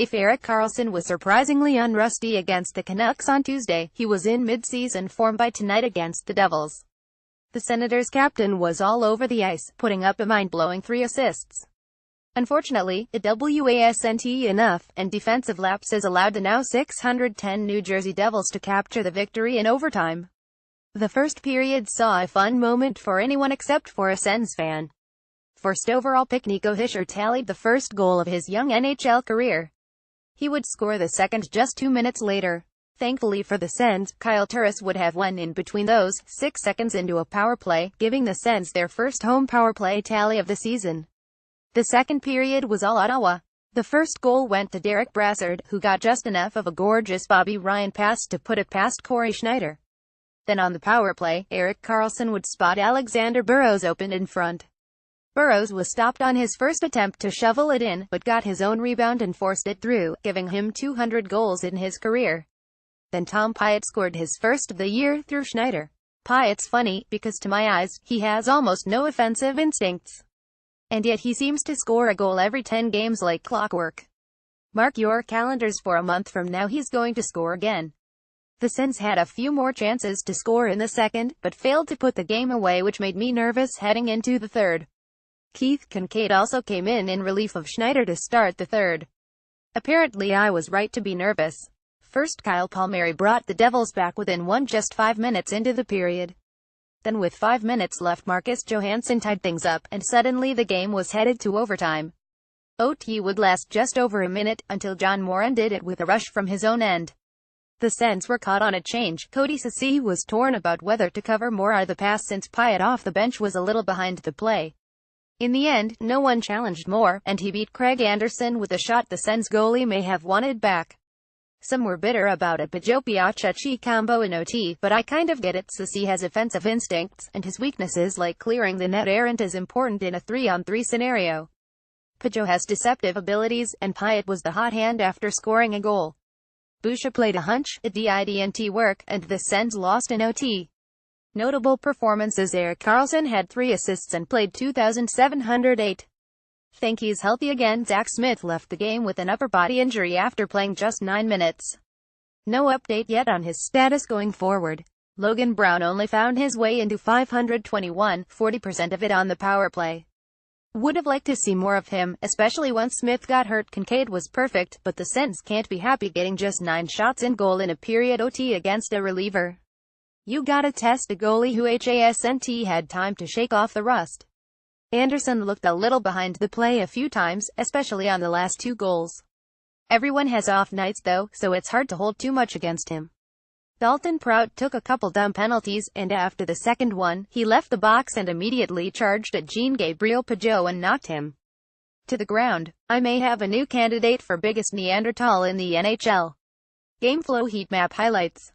If Erik Karlsson was surprisingly unrusty against the Canucks on Tuesday, he was in mid-season form by tonight against the Devils. The Senators' captain was all over the ice, putting up a mind-blowing 3 assists. Unfortunately, it wasn't enough, and defensive lapses allowed the now 610 New Jersey Devils to capture the victory in overtime. The first period saw a fun moment for anyone except for a Sens fan. First overall pick Nico Hischier tallied the first goal of his young NHL career. He would score the second just 2 minutes later. Thankfully for the Sens, Kyle Turris would have won in between those, 6 seconds into a power play, giving the Sens their first home power play tally of the season. The second period was all Ottawa. The first goal went to Derek Brassard, who got just enough of a gorgeous Bobby Ryan pass to put it past Corey Schneider. Then on the power play, Erik Karlsson would spot Alexander Burrows open in front. Burrows was stopped on his first attempt to shovel it in, but got his own rebound and forced it through, giving him 200 goals in his career. Then Tom Pyatt scored his first of the year through Schneider. Pyatt's funny, because to my eyes, he has almost no offensive instincts. And yet he seems to score a goal every 10 games like clockwork. Mark your calendars for a month from now, he's going to score again. The Sens had a few more chances to score in the second, but failed to put the game away, which made me nervous heading into the third. Keith Kinkaid also came in relief of Schneider to start the third. Apparently I was right to be nervous. First, Kyle Palmieri brought the Devils back within just 5 minutes into the period. Then with 5 minutes left, Marcus Johansson tied things up, and suddenly the game was headed to overtime. OT would last just over a minute, until John Moran did it with a rush from his own end. The Sens were caught on a change. Cody Ceci was torn about whether to cover more or the pass, since Pyatt off the bench was a little behind the play. In the end, no one challenged Moore, and he beat Craig Anderson with a shot the Sens goalie may have wanted back. Some were bitter about a Pageau-Piachetschi combo in OT, but I kind of get it. Ceci has offensive instincts, and his weaknesses like clearing the net aren't as important in a 3-on-3 scenario. Pageau has deceptive abilities, and Pyatt was the hot hand after scoring a goal. Boucher played a hunch, it didn't work, and the Sens lost in OT. Notable performances: Erik Karlsson had 3 assists and played 2,708. Think he's healthy again. Zach Smith left the game with an upper body injury after playing just 9 minutes. No update yet on his status going forward. Logan Brown only found his way into 521, 40% of it on the power play. Would have liked to see more of him, especially once Smith got hurt. Kinkaid was perfect, but the Sens can't be happy getting just 9 shots in goal in a period OT against a reliever. You gotta test a goalie who hasn't had time to shake off the rust. Anderson looked a little behind the play a few times, especially on the last 2 goals. Everyone has off nights though, so it's hard to hold too much against him. Dalton Prout took a couple dumb penalties, and after the second one, he left the box and immediately charged at Jean-Gabriel Pageau and knocked him to the ground. I may have a new candidate for biggest Neanderthal in the NHL. Game flow heat map highlights.